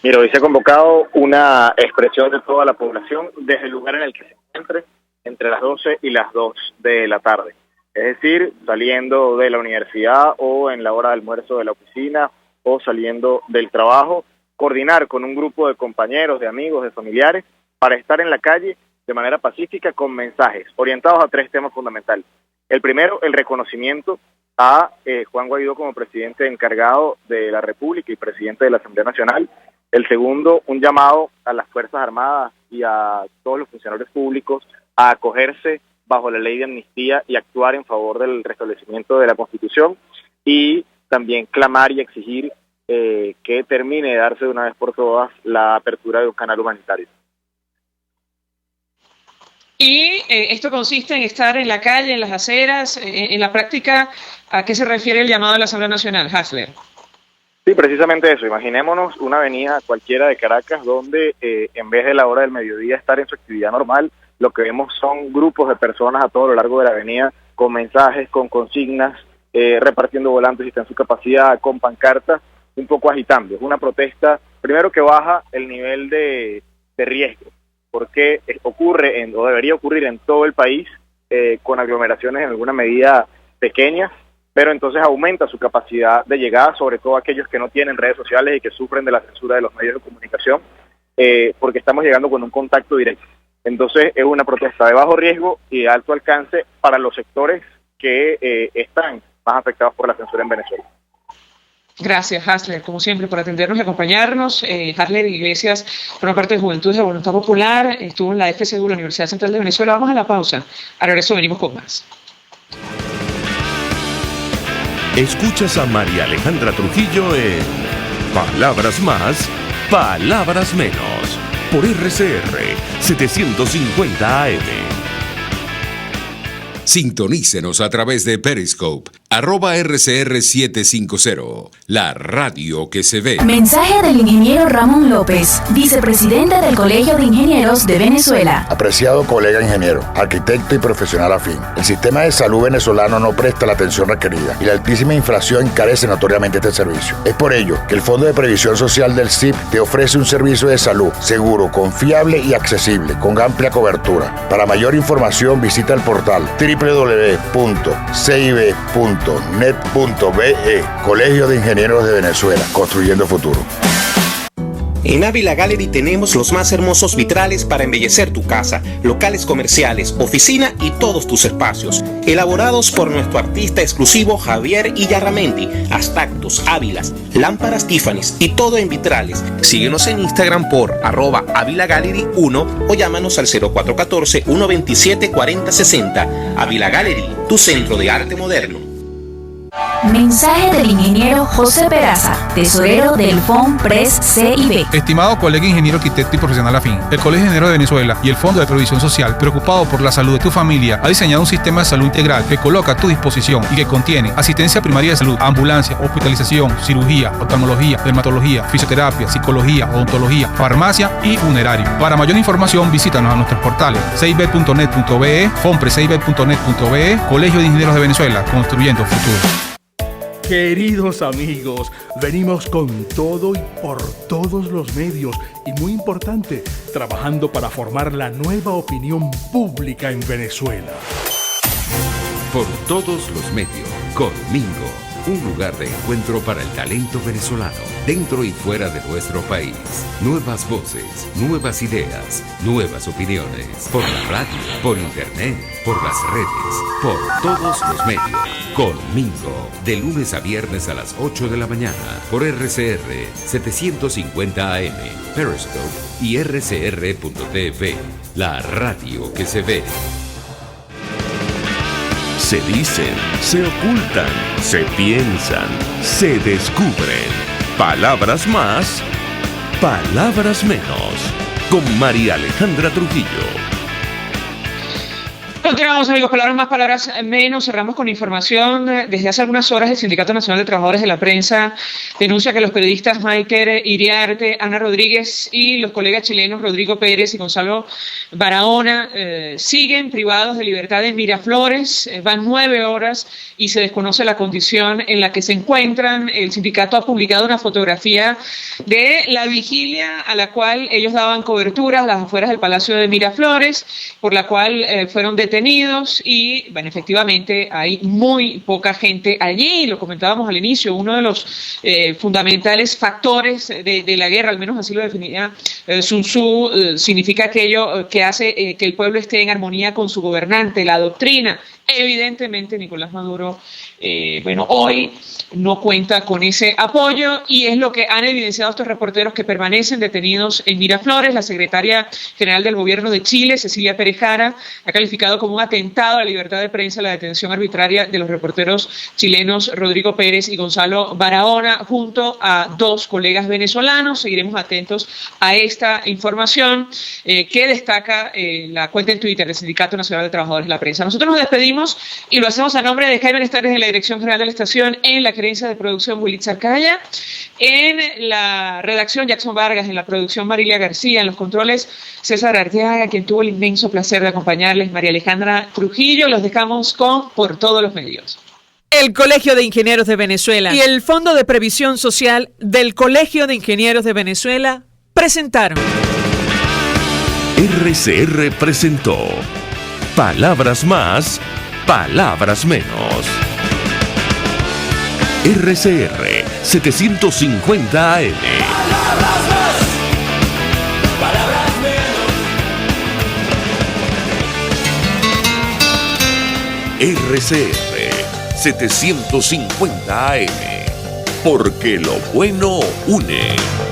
Mira, hoy se ha convocado una expresión de toda la población desde el lugar en el que se encuentre entre las 12 y las 2 de la tarde. Es decir, saliendo de la universidad o en la hora de almuerzo de la oficina o saliendo del trabajo, coordinar con un grupo de compañeros, de amigos, de familiares para estar en la calle de manera pacífica con mensajes orientados a 3 temas fundamentales. El primero, el reconocimiento a Juan Guaidó como presidente encargado de la República y presidente de la Asamblea Nacional. El segundo, un llamado a las Fuerzas Armadas y a todos los funcionarios públicos a acogerse bajo la ley de amnistía y actuar en favor del restablecimiento de la Constitución, y también clamar y exigir que termine de darse de una vez por todas la apertura de un canal humanitario. Y esto consiste en estar en la calle, en las aceras, en la práctica. ¿A qué se refiere el llamado de la Asamblea Nacional, Hasler? Sí, precisamente eso. Imaginémonos una avenida cualquiera de Caracas donde en vez de la hora del mediodía estar en su actividad normal, lo que vemos son grupos de personas a todo lo largo de la avenida con mensajes, con consignas, repartiendo volantes si está en su capacidad, con pancartas, un poco agitando. Es una protesta, primero, que baja el nivel de riesgo, porque ocurre o debería ocurrir en todo el país con aglomeraciones en alguna medida pequeñas, pero entonces aumenta su capacidad de llegada, sobre todo aquellos que no tienen redes sociales y que sufren de la censura de los medios de comunicación, porque estamos llegando con un contacto directo. Entonces es una protesta de bajo riesgo y de alto alcance para los sectores que están más afectados por la censura en Venezuela. Gracias, Hasler, como siempre, por atendernos y acompañarnos. Hasler Iglesias forma parte de Juventudes de Voluntad Popular, estuvo en la FCU, la Universidad Central de Venezuela. Vamos a la pausa. Al regreso venimos con más. Escuchas a María Alejandra Trujillo en Palabras Más, Palabras Menos, por RCR 750 AM. Sintonícenos a través de Periscope, @RCR750, la radio que se ve. Mensaje del ingeniero Ramón López, vicepresidente del Colegio de Ingenieros de Venezuela. Apreciado colega ingeniero, arquitecto y profesional afín, el sistema de salud venezolano no presta la atención requerida y la altísima inflación encarece notoriamente este servicio. Es por ello que el Fondo de Previsión Social del CIP te ofrece un servicio de salud seguro, confiable y accesible, con amplia cobertura. Para mayor información visita el portal www.cib.net.be. Colegio de Ingenieros de Venezuela, construyendo futuro. En Ávila Gallery tenemos los más hermosos vitrales para embellecer tu casa, locales comerciales, oficina y todos tus espacios. Elaborados por nuestro artista exclusivo Javier Illarramendi, abstractos, ávilas, lámparas Tiffany's y todo en vitrales. Síguenos en Instagram por @AvilaGallery1 o llámanos al 0414-127-4060. Ávila Gallery, tu centro de arte moderno. Mensaje del ingeniero José Peraza, tesorero del FONPRES CIB. Estimado colega ingeniero, arquitecto y profesional afín, el Colegio de Ingenieros de Venezuela y el Fondo de Previsión Social, preocupado por la salud de tu familia, ha diseñado un sistema de salud integral que coloca a tu disposición y que contiene asistencia primaria de salud, ambulancia, hospitalización, cirugía, oftalmología, dermatología, fisioterapia, psicología, odontología, farmacia y funerario. Para mayor información, visítanos a nuestros portales cib.net.be, fonprescib.net.be, Colegio de Ingenieros de Venezuela, construyendo futuro. Queridos amigos, venimos con todo y por todos los medios y muy importante, trabajando para formar la nueva opinión pública en Venezuela. Por todos los medios, con Mingo, un lugar de encuentro para el talento venezolano, dentro y fuera de nuestro país. Nuevas voces, nuevas ideas, nuevas opiniones. Por la radio, por internet, por las redes, por todos los medios. Con Mingo, de lunes a viernes a las 8 de la mañana, por RCR 750 AM, Periscope y RCR.tv, la radio que se ve. Se dicen, se ocultan, se piensan, se descubren. Palabras más, palabras menos. Con María Alejandra Trujillo. Continuamos, amigos, palabras más, palabras menos. Cerramos con información. Desde hace algunas horas el Sindicato Nacional de Trabajadores de la Prensa denuncia que los periodistas Maiker Iriarte, Ana Rodríguez y los colegas chilenos Rodrigo Pérez y Gonzalo Barahona siguen privados de libertad en Miraflores. Van 9 horas y se desconoce la condición en la que se encuentran. El sindicato ha publicado una fotografía de la vigilia a la cual ellos daban cobertura a las afueras del Palacio de Miraflores, por la cual fueron detenidos y, bueno, efectivamente hay muy poca gente allí. Lo comentábamos al inicio, uno de los fundamentales factores de la guerra, al menos así lo definía Sun Tzu, significa aquello que hace que el pueblo esté en armonía con su gobernante, la doctrina. Evidentemente Nicolás Maduro, hoy no cuenta con ese apoyo y es lo que han evidenciado estos reporteros que permanecen detenidos en Miraflores. La secretaria general del gobierno de Chile, Cecilia Pérez Jara, ha calificado como un atentado a la libertad de prensa la detención arbitraria de los reporteros chilenos Rodrigo Pérez y Gonzalo Barahona junto a 2 colegas venezolanos. Seguiremos atentos a esta información que destaca la cuenta en Twitter del Sindicato Nacional de Trabajadores de la Prensa. Nosotros nos despedimos y lo hacemos a nombre de Jaime Estares de la Dirección General de la Estación, en la gerencia de producción Wilitz Arcaya, en la redacción Jackson Vargas, en la producción Marilia García, en los controles César Arteaga, quien tuvo el inmenso placer de acompañarles, María Alejandra Trujillo. Los dejamos con Por Todos los Medios. El Colegio de Ingenieros de Venezuela y el Fondo de Previsión Social del Colegio de Ingenieros de Venezuela presentaron. RCR presentó Palabras más, palabras menos. RCR 750 AM. RCR 750 AM. porque lo bueno une.